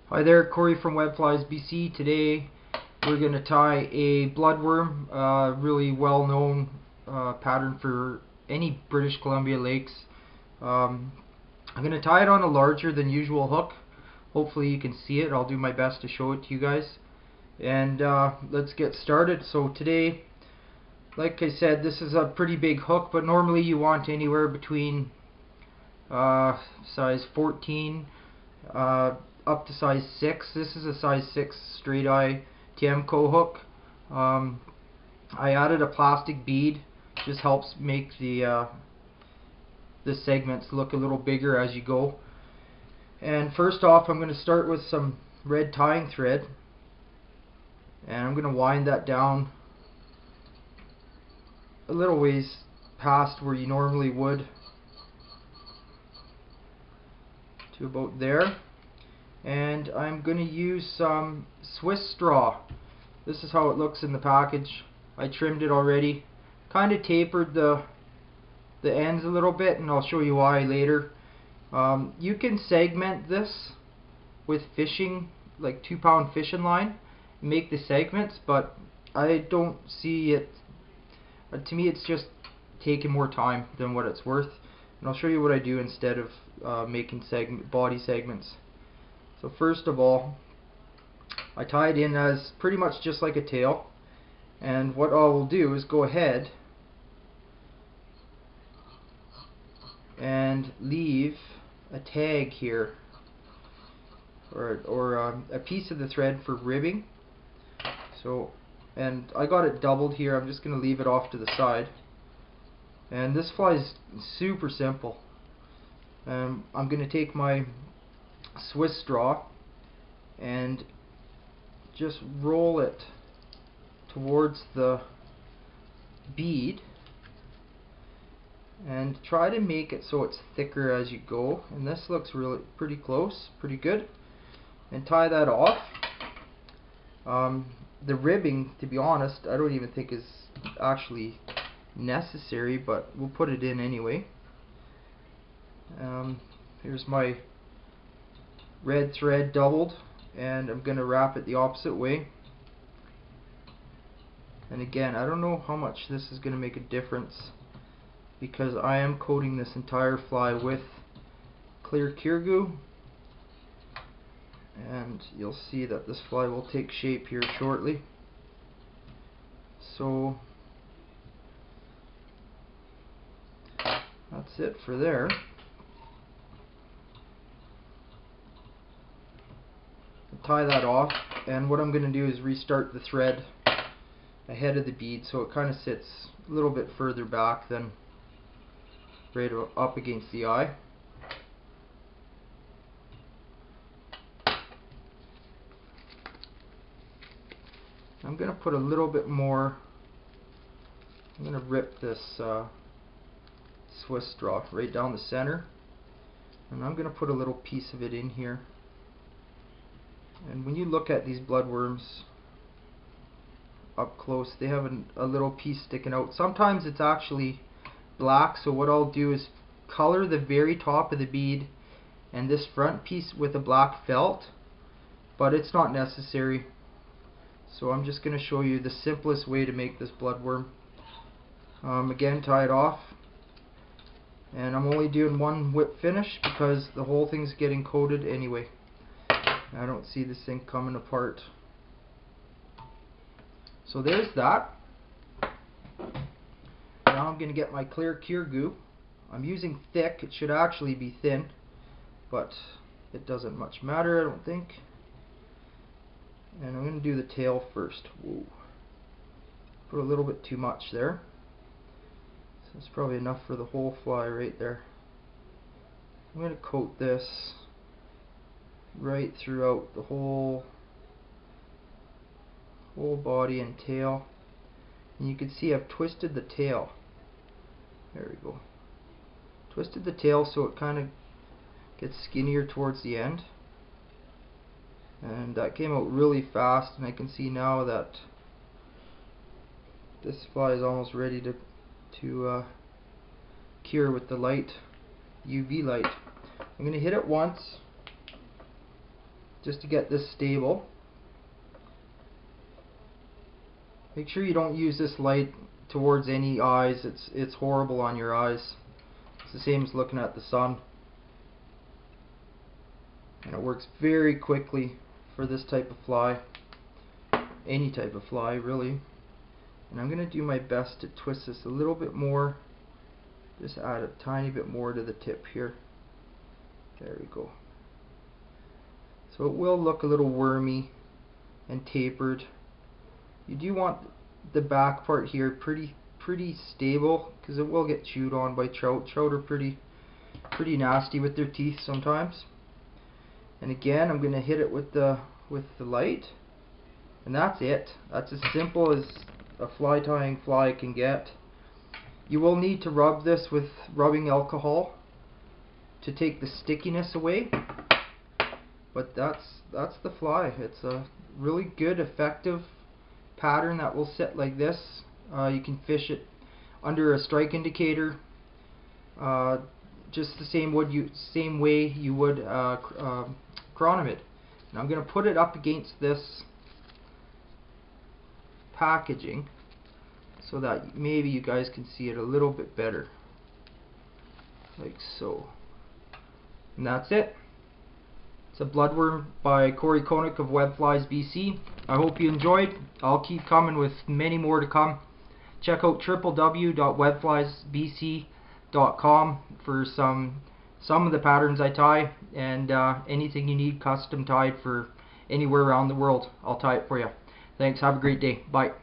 Hi there, Corey from webflyz BC. Today we're going to tie a bloodworm, really well known pattern for any British Columbia lakes. I'm going to tie it on a larger than usual hook. Hopefully you can see it. I'll do my best to show it to you guys. And let's get started. So today, like I said, this is a pretty big hook, but normally you want anywhere between size 14 up to size 6. This is a size 6 straight eye Tiemco hook. I added a plastic bead, just helps make the segments look a little bigger as you go. And first off, I'm going to start with some red tying thread, and I'm going to wind that down a little ways past where you normally would, to about there. And I'm going to use some Swiss straw. This is how it looks in the package. I trimmed it already, kind of tapered the ends a little bit, and I'll show you why later. You can segment this with fishing, like 2-pound fishing line, make the segments, but I don't see it. To me, it's just taking more time than what it's worth, and I'll show you what I do instead of making body segments. So first of all, I tie it in as pretty much just like a tail, and what I will do is go ahead and leave a tag here, or a piece of the thread for ribbing. So, and I got it doubled here. I'm just going to leave it off to the side, and this fly is super simple. I'm going to take my Swiss straw and just roll it towards the bead and try to make it so it's thicker as you go, and this looks really pretty close, pretty good, and tie that off. The ribbing, to be honest, I don't even think is actually necessary, but we'll put it in anyway. Here's my red thread doubled, and I'm going to wrap it the opposite way. And again, I don't know how much this is going to make a difference, because I am coating this entire fly with clear cure goo, and you'll see that this fly will take shape here shortly. So that's it for there. Tie that off, and what I'm going to do is restart the thread ahead of the bead, so it kind of sits a little bit further back than right up against the eye. I'm going to put a little bit more. I'm going to rip this Swiss straw right down the center, and I'm going to put a little piece of it in here. And when you look at these bloodworms up close, they have a little piece sticking out. Sometimes it's actually black, so what I'll do is color the very top of the bead and this front piece with a black felt, but it's not necessary. So I'm just going to show you the simplest way to make this bloodworm. Again, tie it off, and I'm only doing one whip finish because the whole thing's getting coated anyway. I don't see this thing coming apart. So there's that. Now I'm going to get my clear cure goo. I'm using thick. It should actually be thin, but it doesn't much matter, I don't think. And I'm going to do the tail first. Whoa. Put a little bit too much there. So it's probably enough for the whole fly right there. I'm going to coat this right throughout the whole body and tail, and you can see I've twisted the tail. There we go. Twisted the tail so it kind of gets skinnier towards the end, and that came out really fast, and I can see now that this fly is almost ready to cure with the light, UV light. I'm going to hit it once, just to get this stable. Make sure you don't use this light towards any eyes. It's horrible on your eyes. It's the same as looking at the sun. And it works very quickly for this type of fly. Any type of fly, really. And I'm going to do my best to twist this a little bit more. Just add a tiny bit more to the tip here. There we go. So it will look a little wormy and tapered. You do want the back part here pretty stable, because it will get chewed on by trout. Trout are pretty nasty with their teeth sometimes. And again, I'm going to hit it with the light, and that's it. That's as simple as a fly tying fly can get. You will need to rub this with rubbing alcohol to take the stickiness away, but that's the fly. It's a really good, effective pattern that will sit like this. You can fish it under a strike indicator, just the same way you would chronomid. And I'm going to put it up against this packaging so that maybe you guys can see it a little bit better, like so. And that's it. It's a bloodworm by Corey Koenig of webflyz BC. I hope you enjoyed. I'll keep coming with many more to come. Check out www.webflyzbc.com for some of the patterns I tie, and anything you need custom tied for anywhere around the world, I'll tie it for you. Thanks, have a great day. Bye.